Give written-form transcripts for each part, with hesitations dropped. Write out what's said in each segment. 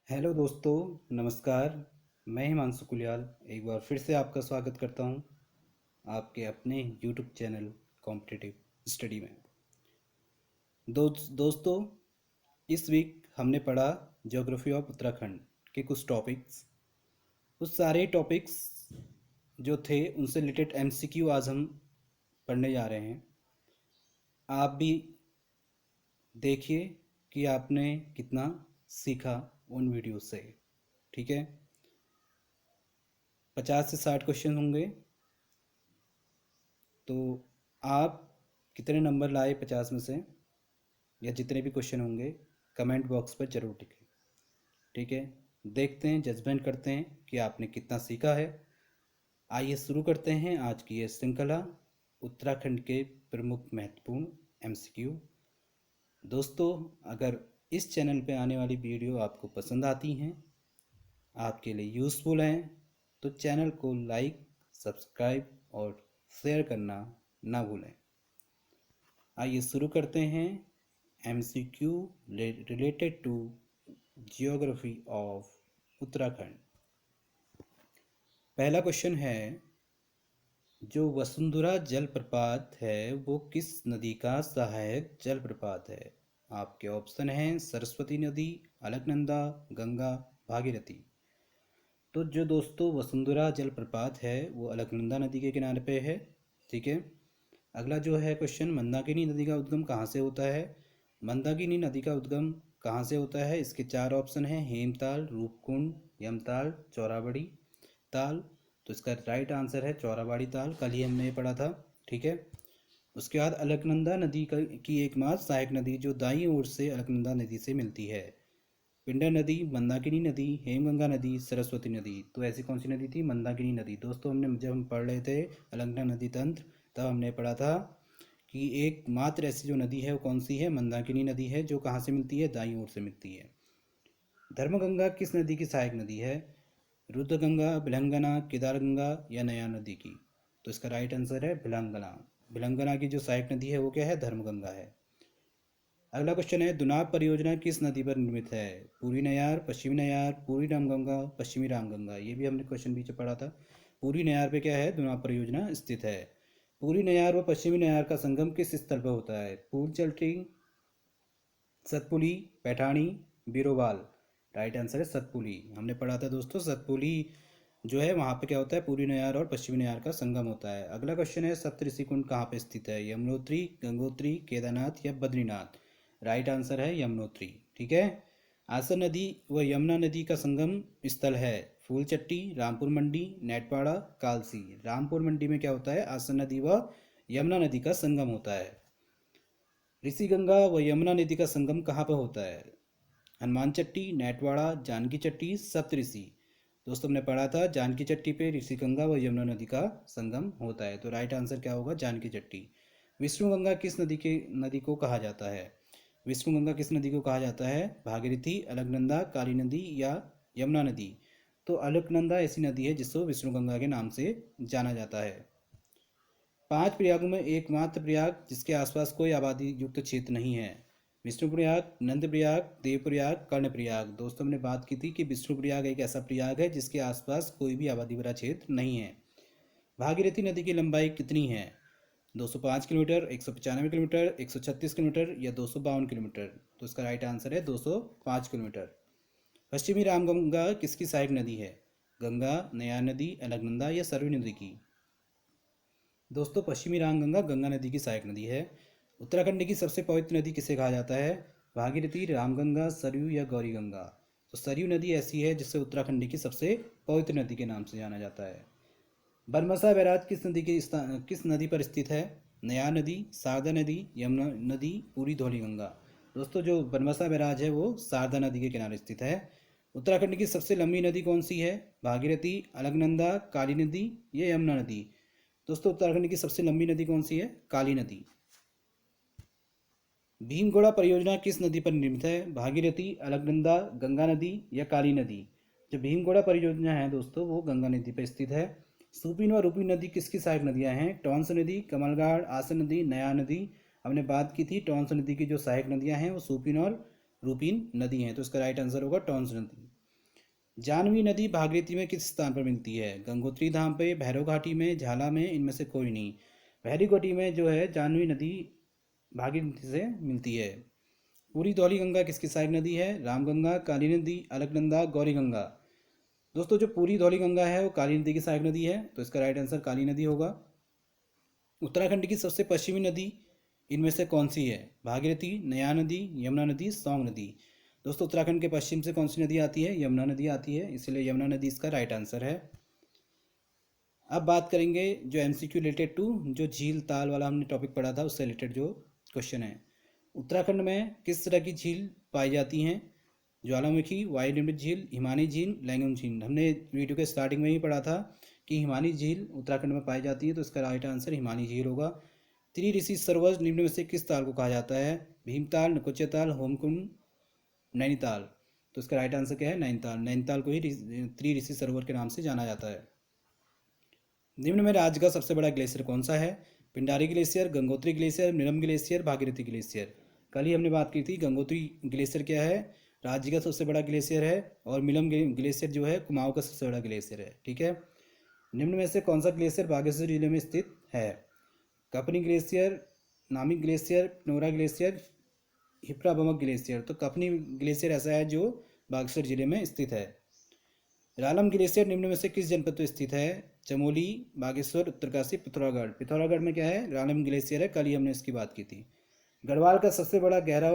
Hello दोस्तों, नमस्कार। मैं हिमांशु कुलियाल एक बार फिर से आपका स्वागत करता हूं आपके अपने यूट्यूब चैनल कॉम्पिटिटिव स्टडी में। दोस्तों, इस वीक हमने पढ़ा ज्योग्राफी ऑफ उत्तराखंड के कुछ टॉपिक्स। उस सारे टॉपिक्स जो थे उनसे रिलेटेड एमसीक्यू आज हम पढ़ने जा रहे हैं। आप भी देखिए कि आपने कितना सीखा उन वीडियो से। ठीक है, 50 से 60 क्वेश्चन होंगे। तो आप कितने नंबर लाए 50 में से, या जितने भी क्वेश्चन होंगे, कमेंट बॉक्स पर ज़रूर लिखें। ठीक है, देखते हैं, जजमेंट करते हैं कि आपने कितना सीखा है। आइए शुरू करते हैं आज की ये श्रृंखला, उत्तराखंड के प्रमुख महत्वपूर्ण एमसीक्यू। दोस्तों, अगर इस चैनल पे आने वाली वीडियो आपको पसंद आती हैं, आपके लिए यूज़फुल हैं, तो चैनल को लाइक, सब्सक्राइब और शेयर करना ना भूलें। आइए शुरू करते हैं MCQ related to geography of Uttarakhand. पहला क्वेश्चन है, जो वसुंधरा जलप्रपात है वो किस नदी का सहायक जलप्रपात है? आपके ऑप्शन हैं सरस्वती नदी, अलकनंदा, गंगा, भागीरथी। तो जो दोस्तों वसुंधरा जलप्रपात है वो अलकनंदा नदी के किनारे पे है। ठीक है, अगला जो है क्वेश्चन, मंदाकिनी नदी का उद्गम कहाँ से होता है? मंदाकिनी नदी का उद्गम कहाँ से होता है? इसके चार ऑप्शन हैं, हेमताल, रूपकुंड, यमताल, चौराबाड़ी ताल। तो इसका राइट आंसर है चौराबाड़ी ताल, कल ही हमने ये पढ़ा था। ठीक है, उसके बाद अलकनंदा नदी की एकमात्र सहायक नदी जो दाईं ओर से अलकनंदा नदी से मिलती है, पिंडर नदी, मंदाकिनी नदी, हेमगंगा नदी, सरस्वती नदी। तो ऐसी कौन सी नदी थी? मंदाकिनी नदी। दोस्तों, जब हम पढ़ रहे थे अलकनंदा नदी तंत्र, तब हमने पढ़ा था कि एकमात्र ऐसी जो नदी है वो कौन सी है? मंदाकिनी नदी है, जो कहाँ से मिलती है? दाईं ओर से मिलती है। धर्मगंगा किस नदी की सहायक नदी है? रुद्रगंगा, भिलंगना, केदारगंगा या नया नदी की? तो इसका राइट आंसर है भिलंगना। भिलंगना की जो सहायक नदी है वो क्या है? धर्मगंगा है। अगला क्वेश्चन है, दुनाब परियोजना किस नदी पर निर्मित है? पूरी नयार, पश्चिमी नयार, पूरी रामगंगा, पश्चिमी रामगंगा। ये भी हमने क्वेश्चन बीच में पढ़ा था। पूरी नयार पे क्या है? दुनाब परियोजना स्थित है। पूरी नयार व पश्चिमी नयार का संगम किस स्थल पर होता है? फूलचल्टी, सतपुली, पैठानी, बिरोबाल। राइट आंसर है सतपुली। हमने पढ़ा था दोस्तों, सतपुली जो है वहाँ पे क्या होता है? पूरी नयार और पश्चिमी नयार का संगम होता है। अगला क्वेश्चन है, सप्तऋषि कुंड कहाँ पे स्थित है? यमुनोत्री, गंगोत्री, केदारनाथ या बद्रीनाथ? राइट आंसर है यमुनोत्री। ठीक है, आसन नदी व यमुना नदी का संगम स्थल है फूलचट्टी, रामपुर मंडी, नेटपाड़ा, कालसी। रामपुर मंडी में क्या होता है? आसन नदी व यमुना नदी का संगम होता है। ऋषिगंगा व यमुना नदी का संगम कहाँ पर होता है? हनुमान चट्टी, नेटवाड़ा, जानकी चट्टी, सप्तऋषि। दोस्तों, हमने पढ़ा था जानकी चट्टी पे ऋषिगंगा व यमुना नदी का संगम होता है। तो राइट आंसर क्या होगा? जानकी चट्टी। विष्णुगंगा किस नदी को कहा जाता है? विष्णुगंगा किस नदी को कहा जाता है? भागीरथी, अलकनंदा, काली नदी या यमुना नदी? तो अलकनंदा ऐसी नदी है जिसको विष्णुगंगा के नाम से जाना जाता है। 5 प्रयागों में एकमात्र प्रयाग जिसके आसपास कोई आबादी युक्त क्षेत्र नहीं है? विष्णु प्रयाग, नंद प्रयाग, देव प्रयाग, कर्ण प्रयाग। दोस्तों, हमने बात की थी कि विष्णु प्रयाग एक ऐसा प्रयाग है जिसके आसपास कोई भी आबादी भरा क्षेत्र नहीं है। भागीरथी नदी की लंबाई कितनी है? 205 किलोमीटर, 195 किलोमीटर, 136 किलोमीटर या 252 किलोमीटर? तो इसका राइट आंसर है 205 किलोमीटर। पश्चिमी रामगंगा किसकी सहायक नदी है? गंगा, नया नदी, अलकनंदा या सरयू नदी की? दोस्तों, पश्चिमी रामगंगा गंगा नदी की सहायक नदी है। उत्तराखंड की सबसे पवित्र नदी किसे कहा जाता है? भागीरथी, रामगंगा, सरयू या गौरी गंगा? तो सरयू नदी ऐसी है जिसे उत्तराखंड की सबसे पवित्र नदी के नाम से जाना जाता है। बरमसा बैराज किस नदी पर स्थित है? नया नदी, शारदा नदी, यमुना नदी, पूरी धौलीगंगा? दोस्तों, जो बरमसा बैराज है वो शारदा नदी के किनारे स्थित है। उत्तराखंड की सबसे लंबी नदी कौन सी है? भागीरथी, अलकनंदा, काली नदी या यमुना नदी? दोस्तों, उत्तराखंड की सबसे लंबी नदी कौन सी है? काली नदी। भीमगोड़ा परियोजना किस नदी पर निर्मित है? भागीरथी, अलकनंदा, गंगा नदी या काली नदी? जो भीमगोड़ा परियोजना है दोस्तों वो गंगा नदी पर स्थित है। सूपिन और रूपिन नदी किसकी सहायक नदियां हैं? टॉन्स नदी, कमलगाड़, आसन नदी, नया नदी? हमने बात की थी टॉन्स नदी की जो सहायक नदियां हैं वो सूपिन और रूपिन नदी हैं। तो इसका राइट आंसर होगा टॉन्स नदी। जानवी नदी भागीरथी में किस स्थान पर मिलती है? गंगोत्री धाम पे, भैरव घाटी में, झाला में, इनमें से कोई नहीं। भैरव घाटी में जो है जानवी नदी भागीरथी से मिलती है। पूरी धौली गंगा किसकी सहायक नदी है? रामगंगा, काली नदी, अलकनंदा, गौरी गंगा। दोस्तों जो पूरी धौली गंगा है वो काली नदी की सहायक नदी है, तो इसका राइट आंसर काली नदी होगा। उत्तराखंड की सबसे पश्चिमी नदी इनमें से कौन सी है? भागीरथी, नया नदी, यमुना नदी, सौंग नदी। दोस्तों उत्तराखंड के पश्चिम से कौन सी नदी आती है? यमुना नदी आती है, इसलिए यमुना नदी इसका राइट आंसर है। अब बात करेंगे जो एमसीक्यू रिलेटेड टू जो झील ताल वाला हमने टॉपिक पढ़ा था उससे रिलेटेड जो क्वेश्चन है। उत्तराखंड में किस तरह की झील पाई जाती हैं? ज्वालामुखी, वायुनिर्मित झील, हिमानी झील, लैंगम झील। हमने वीडियो के स्टार्टिंग में ही पढ़ा था कि हिमानी झील उत्तराखंड में पाई जाती है, तो इसका राइट आंसर हिमानी झील होगा। त्रिऋषि सरोवर निम्न में से किस ताल को कहा जाता है? भीमताल, नकुच्च ताल, होमकुंड, नैनीताल। तो इसका राइट आंसर क्या है? नैनीताल। नैनीताल को ही त्रिऋषि सरोवर के नाम से जाना जाता है। निम्न में राज्य का सबसे बड़ा ग्लेशियर कौन सा है? पिंडारी ग्लेशियर, गंगोत्री ग्लेशियर, नीलम ग्लेशियर, भागीरथी ग्लेशियर। कल ही हमने बात की थी गंगोत्री ग्लेशियर क्या है, राज्य का सबसे बड़ा ग्लेशियर है, और मिलम ग्लेशियर जो है कुमाऊं का सबसे बड़ा ग्लेशियर है। ठीक है। निम्न में से कौन सा ग्लेशियर बागेश्वर जिले में स्थित है? Company glacier, Namik glacier, Nora glacier, हिप्रा बमक glacier. तो कपनी ग्लेशियर ऐसा है जो बागेश्वर जिले में स्थित है। रालम ग्लेशियर निम्न में से किस जनपद में स्थित है? चमोली, बागेश्वर, उत्तरकाशी, पिथौरागढ़। पिथौरागढ़ में क्या है? रालम ग्लेशियर है, कल ही हमने इसकी बात की थी। गढ़वाल का सबसे बड़ा गहरा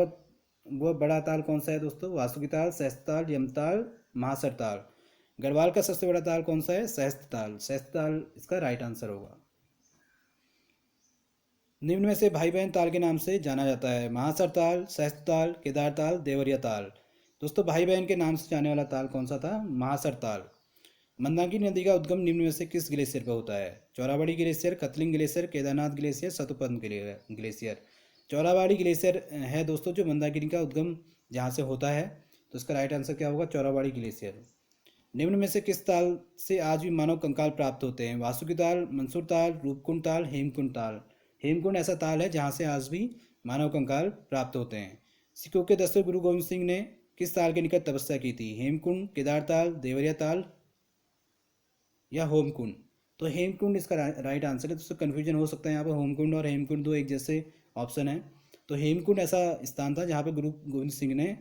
वो बड़ा ताल कौन सा है दोस्तों? वासुकी ताल, सहस्त्र ताल, यमताल, महासर ताल। गढ़वाल का सबसे बड़ा ताल कौन सा है? सहस्त्र ताल। सहस्त्र ताल इसका राइट आंसर होगा। निम्न में से भाई बहन ताल के नाम से जाना जाता है? महासर ताल, सहस्त्र ताल, केदार ताल, देवरिया ताल। दोस्तों भाई बहन के नाम से जाने वाला ताल कौन सा था? महासर ताल। मंदाकिनी नदी का उद्गम निम्न में से किस ग्लेशियर पर होता है? Chorabari glacier, Katling glacier, Kedarnath glacier, Satopanth glacier. Chorabari glacier है दोस्तों जो मंदाकिनी का उद्गम जहाँ से होता है, तो इसका राइट आंसर क्या होगा? चौराबाड़ी ग्लेशियर। निम्न में से किस ताल से आज भी मानव कंकाल प्राप्त होते हैं? वासुकी ताल, मंसूर ताल, रूपकुंड ताल, हेमकुंड ताल। हेमकुंड ऐसा ताल है जहाँ से आज भी मानव कंकाल प्राप्त होते हैं। सिखों के 10वें गुरु गोविंद सिंह ने किस ताल के निकट तपस्या की थी? हेमकुंड, केदार ताल, देवरिया ताल या होमकुंड। तो हेमकुंड इसका राइट आंसर है। तो कन्फ्यूजन हो सकता है यहाँ पर, होमकुंड और हेमकुंड दो एक जैसे ऑप्शन है। तो हेमकुंड ऐसा स्थान था जहाँ पे गुरु गोविंद सिंह ने,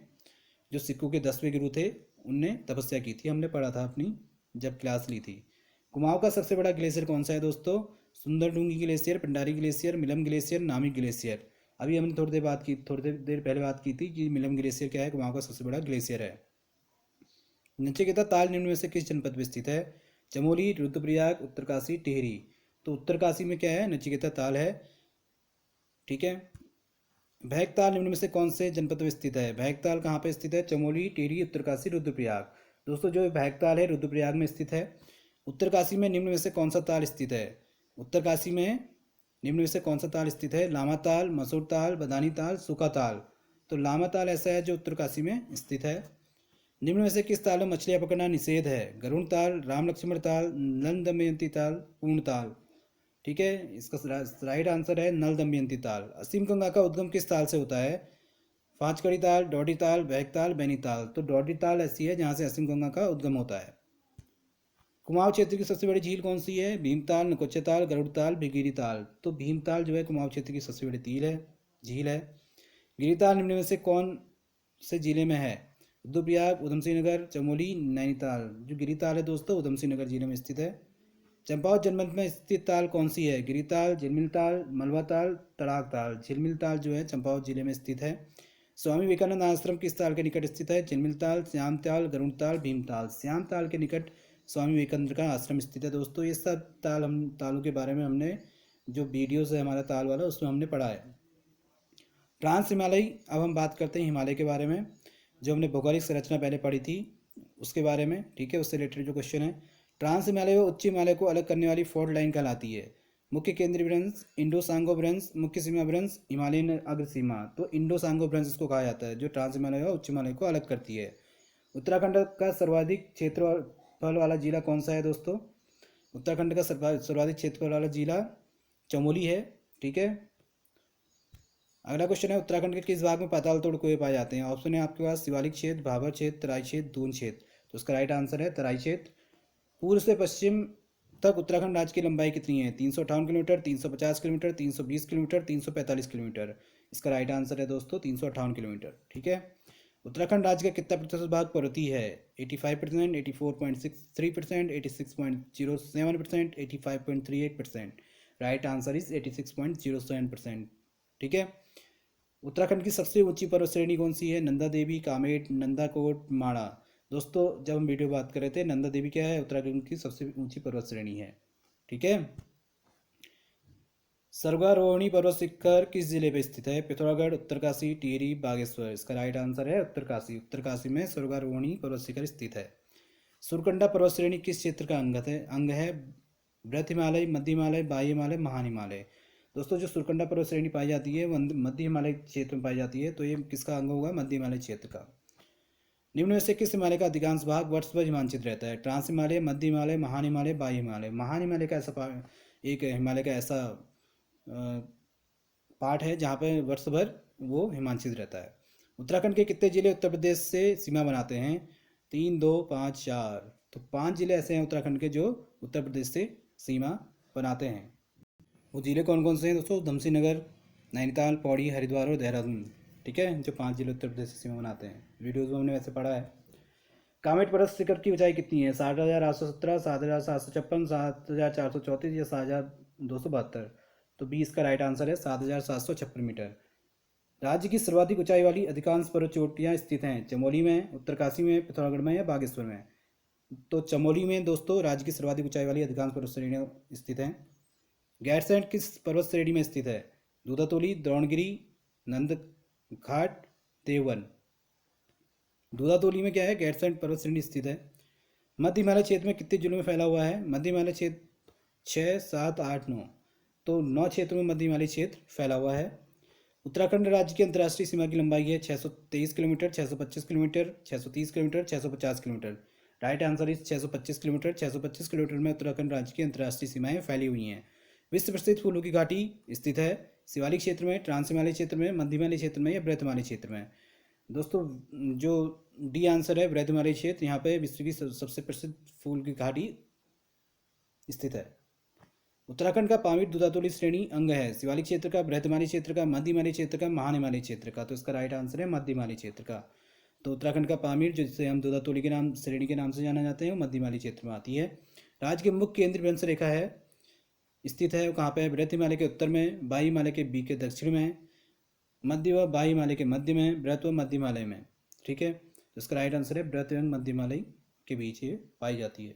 जो सिखों के 10वें गुरु थे, उनने तपस्या की थी। हमने पढ़ा था अपनी जब क्लास ली थी। कुमाऊं का सबसे बड़ा ग्लेशियर कौन सा है दोस्तों? Sunderdhunga glacier, Pindari glacier, Milam glacier, Namik glacier. अभी हमने थोड़ी देर पहले बात की थी कि मिलम ग्लेशियर क्या है, कुमाऊं का सबसे बड़ा ग्लेशियर है। नचिकेता ताल निम्न में से किस जनपद में स्थित है? चमोली, रुद्रप्रयाग, उत्तरकाशी, टिहरी। तो उत्तरकाशी में क्या है? नचिकेता ताल है। ठीक है। भैगताल निम्न में से कौन से जनपद में स्थित है? भैगताल कहाँ पे स्थित है? चमोली, टिहरी, उत्तरकाशी, रुद्रप्रयाग। दोस्तों जो भैगताल है रुद्रप्रयाग में स्थित है। उत्तरकाशी में निम्न में से कौन सा ताल स्थित है? उत्तरकाशी में निम्न में से कौन सा ताल स्थित है? लामा ताल, मसूर ताल, बदानी ताल, सूखा ताल। तो लामा ताल ऐसा है जो उत्तरकाशी में स्थित है। निम्न में से किस ताल में मछलियाँ पकड़ना निषेध है? गरुण ताल, राम लक्ष्मण ताल, नल दमयंती ताल, पूर्ण ताल। ठीक है। इसका राइट आंसर है नल दमयंती ताल। असीम गंगा का उद्गम किस ताल से होता है? पांचकड़ी ताल, डोडी ताल, बैगताल, बैनीताल। तो डोडी ताल ऐसी है जहाँ से असीम गंगा का उद्गम होता है। कुमाऊं क्षेत्र की सबसे बड़ी झील कौन सी है? भीमताल, नकोच्च ताल, गरुड़ ताल, भिगिरी ताल। तो भीमताल जो है कुमाऊं क्षेत्र की सबसे बड़ी झील है। गिरिताल निम्न में से कौन से जिले में है? रुद्रप्रयाग, उधमसिंह नगर, चमोली, नैनीताल। जो गिरिताल है दोस्तों उधमसिंह नगर जिले में स्थित है। चंपावत जनपद में स्थित ताल कौन सी है? गिरिताल, झिलमिल ताल, मलबा ताल, तड़ाक ताल। झिलमिल ताल जो है चंपावत जिले में स्थित है। स्वामी विवेकानंद आश्रम किस ताल के निकट स्थित है? झिलमिल ताल, श्याम ताल, गरुड़ ताल, भीमताल। श्याम ताल के निकट स्वामी विवेकानंद का आश्रम स्थित है। दोस्तों ये सब तालों के बारे में हमने जो वीडियोस है हमारा ताल वाला उसमें हमने पढ़ा है। ट्रांस हिमालय, अब हम बात करते हैं हिमालय के बारे में, जो हमने भौगोलिक संरचना पहले पढ़ी थी उसके बारे में। ठीक है। उससे रिलेटेड जो क्वेश्चन है, ट्रांस हिमालय व उच्च हिमालय को अलग करने वाली फॉल्ट लाइन कहलाती है? मुख्य केंद्रीय भ्रंश, इंडो सांगो भ्रंश, मुख्य सीमा भ्रंश, हिमालयन अग्र सीमा। तो इंडो सांगो भ्रंश इसको कहा जाता है जो ट्रांस हिमालय व उच्च हिमालय को अलग करती है। उत्तराखंड का सर्वाधिक क्षेत्रफल वाला जिला कौन सा है दोस्तों? उत्तराखंड का सर्वाधिक क्षेत्रफल वाला जिला चमोली है। ठीक है। अगला क्वेश्चन है, उत्तराखंड के किस भाग में पाताल तोड़ कुएं पाए जाते हैं? ऑप्शन है आपके पास शिवालिक क्षेत्र, भाबर क्षेत्र, तराई क्षेत्र, दून क्षेत्र। तो उसका राइट आंसर है तराई क्षेत्र। पूर्व से पश्चिम तक उत्तराखंड राज्य की लंबाई कितनी है? 358 किलोमीटर, 350 किलोमीटर, 320 किलोमीटर, 345 किलोमीटर। इसका राइट आंसर है दोस्तों 358 किलोमीटर। ठीक है। उत्तराखंड राज्य का कितना प्रतिशत भाग पर्वतीय है? 85%, 84.63%, 86.07%, 85.38%। Right answer is 86.07%। ठीक है। उत्तराखंड की सबसे ऊंची पर्वत श्रेणी कौन सी है? नंदा देवी, कामेट, नंदाकोट, माणा। दोस्तों जब हम वीडियो बात कर रहे थे, नंदा देवी क्या है? उत्तराखंड की सबसे ऊंची पर्वत श्रेणी है। ठीक है। सर्वारोहणी पर्वत शिखर किस जिले में स्थित है? पिथौरागढ़, उत्तरकाशी, टिहरी, बागेश्वर। इसका राइट आंसर है उत्तरकाशी। उत्तरकाशी में स्वर्गारोहणी पर्वत शिखर स्थित है। सुरकंडा पर्वत श्रेणी किस क्षेत्र का अंग है? बृहत हिमालय, मध्य हिमालय, बाह्य हिमालय, महान हिमालय। दोस्तों जो सुरकंडा पर्वत श्रेणी पाई जाती है वो मध्य हिमालय क्षेत्र में पाई जाती है, तो ये किसका अंग होगा? मध्य हिमालय क्षेत्र का। निम्न में से किस हिमालय का अधिकांश भाग वर्ष भर हिमांचित रहता है? ट्रांस हिमालय, मध्य हिमालय, महान हिमालय, बाह्य हिमालय। महान हिमालय का एक हिमालय का ऐसा पार्ट है जहाँ पे वर्ष भर वो हिमांचित रहता है। उत्तराखंड के कितने जिले उत्तर प्रदेश से सीमा बनाते हैं? 3, 2, 5, 4। तो 5 जिले ऐसे हैं उत्तराखंड के जो उत्तर प्रदेश से सीमा बनाते हैं। वो जिले कौन कौन से हैं दोस्तों? उधमसिंह नगर, नैनीताल, पौड़ी, हरिद्वार और देहरादून। ठीक है, जो 5 जिले उत्तर प्रदेश से सीमा बनाते हैं। वीडियोज़ में हमने वैसे पढ़ा है। कामेट पर्वत शिखर की ऊंचाई कितनी है? 60,817, 7,756, 7,434 या 7,272। तो 20 का राइट आंसर है 7,756 मीटर। राज्य की सर्वाधिक ऊंचाई वाली अधिकांश पर्वत चोटियाँ स्थित हैं? चमोली में, उत्तरकाशी में, पिथौरागढ़ में या बागेश्वर में। तो चमोली में दोस्तों राज्य की सर्वाधिक ऊंचाई वाली अधिकांश पर्वत श्रेणियाँ स्थित हैं। गैरसैंण किस पर्वत श्रेणी में स्थित है? दूधातोली, द्रोणगिरी, नंदघाट, देववन। दूधातोली में क्या है? गैरसैंण पर्वत श्रेणी स्थित है। मध्य हिमालय क्षेत्र में कितने जिलों में फैला हुआ है? मध्य हिमालय क्षेत्र 6, 7, 8, 9। तो 9 क्षेत्रों में मध्य हिमालय क्षेत्र फैला हुआ है। उत्तराखंड राज्य की अंतर्राष्ट्रीय सीमा की लंबाई है 623 kilometre, 625 kilometre, 630 kilometre, 650 kilometre. Right answer is 625 kilometre. 625 kilometre में उत्तराखंड राज्य की अंतर्राष्ट्रीय सीमाएं फैली हुई हैं। विश्व प्रसिद्ध फूलों की घाटी स्थित है? शिवालिक क्षेत्र में, ट्रांस हिमालय क्षेत्र में, मध्य हिमालय क्षेत्र में या बृहत हिमालय क्षेत्र में। दोस्तों जो डी आंसर है बृहत हिमालय क्षेत्र, यहाँ पे विश्व की सबसे प्रसिद्ध फूल की घाटी स्थित है। उत्तराखंड का पामीर दूधातोली श्रेणी अंग है? शिवालिक क्षेत्र का, बृहत हिमालय क्षेत्र का, मध्य हिमालय क्षेत्र का, महान हिमालय क्षेत्र का। तो इसका राइट आंसर है मध्य हिमालय क्षेत्र का। तो उत्तराखंड का पामीर, जिसे हम दूधातोली के नाम श्रेणी के नाम से जाना जाते हैं, वो मध्य हिमालय क्षेत्र में आती है। राज्य की मुख्य केंद्रीय भ्रंश रेखा है स्थित है कहाँ पे? बृहत हिमालय के उत्तर में, बाह्य हिमालय के बी के दक्षिण में, मध्य व बाह्य हिमालय के मध्य में, बृहत व मध्य हिमालय में। ठीक है, तो इसका राइट आंसर है बृहत एवं मध्य हिमालय के बीच ये पाई जाती है।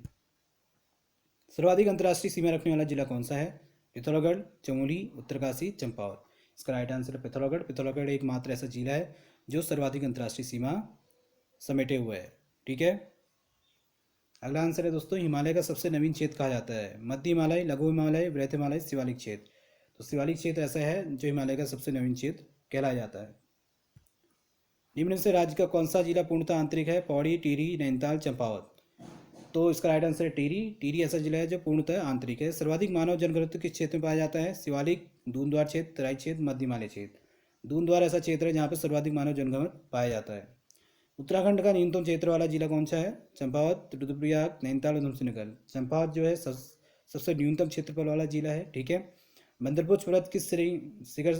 सर्वाधिक अंतर्राष्ट्रीय सीमा रखने वाला जिला कौन सा है? पिथौरागढ़, चमोली, उत्तरकाशी, चंपावत। इसका राइट आंसर है पिथौरागढ़। पिथौरागढ़ एकमात्र ऐसा जिला है जो सर्वाधिक अंतर्राष्ट्रीय सीमा समेटे हुए है। ठीक है। अगला आंसर है दोस्तों, हिमालय का सबसे नवीन क्षेत्र कहा जाता है? मध्य हिमालय, लघु हिमालय, बृहत हिमालय, शिवालिक क्षेत्र। तो शिवालिक क्षेत्र ऐसा है जो हिमालय का सबसे नवीन क्षेत्र कहलाया जाता है। निम्न से राज्य का कौन सा जिला पूर्णतः आंतरिक है? पौड़ी, टिहरी, नैनीताल, चंपावत। तो इसका राइट आंसर है टिहरी। टिहरी ऐसा जिला है जो पूर्णतः आंतरिक है। सर्वाधिक मानव जनघनत्व किस क्षेत्र में पाया जाता है? शिवालिक, दूनद्वार क्षेत्र, तराई क्षेत्र, मध्य हिमालय क्षेत्र। दूनद्वार ऐसा क्षेत्र है जहाँ पर सर्वाधिक मानव जनघनत्व पाया जाता है। उत्तराखंड का न्यूनतम क्षेत्र वाला जिला कौन सा है? चंपावत, रुद्रप्रयाग, नैनीताल, उधमसिंह नगर। चंपावत जो है सबसे न्यूनतम क्षेत्रफल वाला जिला है। ठीक है। बंदरपुर पर्वत किस शिखर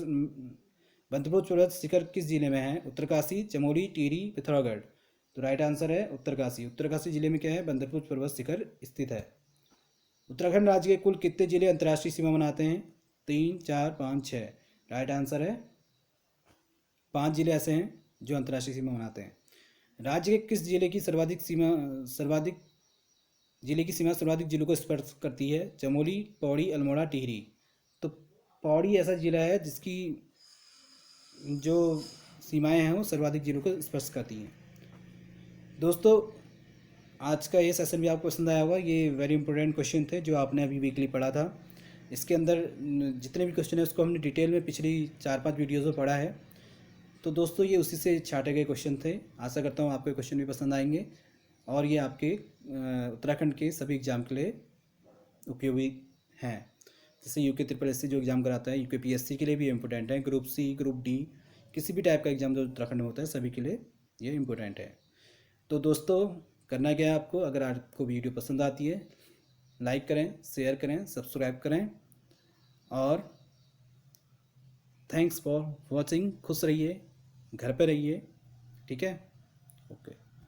बंदरपुर पर्वत शिखर किस जिले में है? उत्तरकाशी, चमोली, टिहरी, पिथौरागढ़। तो राइट आंसर है उत्तरकाशी। उत्तरकाशी जिले में क्या है? बंदरपुर पर्वत शिखर स्थित है। उत्तराखंड राज्य के कुल कितने जिले अंतर्राष्ट्रीय सीमा बनाते हैं? 3, 4, 5, 6। राइट आंसर है 5 जिले ऐसे हैं जो अंतर्राष्ट्रीय सीमा बनाते हैं। राज्य के किस जिले की सर्वाधिक सीमा सर्वाधिक जिलों को स्पर्श करती है? चमोली, पौड़ी, अल्मोड़ा, टिहरी। तो पौड़ी ऐसा जिला है जिसकी जो सीमाएं हैं वो सर्वाधिक जिलों को स्पर्श करती हैं। दोस्तों आज का ये सेशन भी आपको पसंद आया होगा। ये वेरी इंपॉर्टेंट क्वेश्चन थे जो आपने अभी वीकली पढ़ा था। इसके अंदर जितने भी क्वेश्चन है उसको हमने डिटेल में पिछली 4-5 वीडियोज़ में पढ़ा है। तो दोस्तों ये उसी से छाटे गए क्वेश्चन थे। आशा करता हूँ आपको क्वेश्चन भी पसंद आएंगे और ये आपके उत्तराखंड के सभी एग्ज़ाम के लिए उपयोगी हैं। जैसे यूके SSS जो एग्ज़ाम कराता है, यूके PSC के लिए भी इम्पोर्टेंट है। ग्रुप C, ग्रुप D, किसी भी टाइप का एग्ज़ाम जो उत्तराखंड में होता है सभी के लिए ये इम्पोर्टेंट है। तो दोस्तों करना क्या है आपको, अगर आपको वीडियो पसंद आती है लाइक करें, शेयर करें, सब्सक्राइब करें। और थैंक्स फॉर वॉचिंग। खुश रहिए, घर पे रहिए, ठीक है। ओके।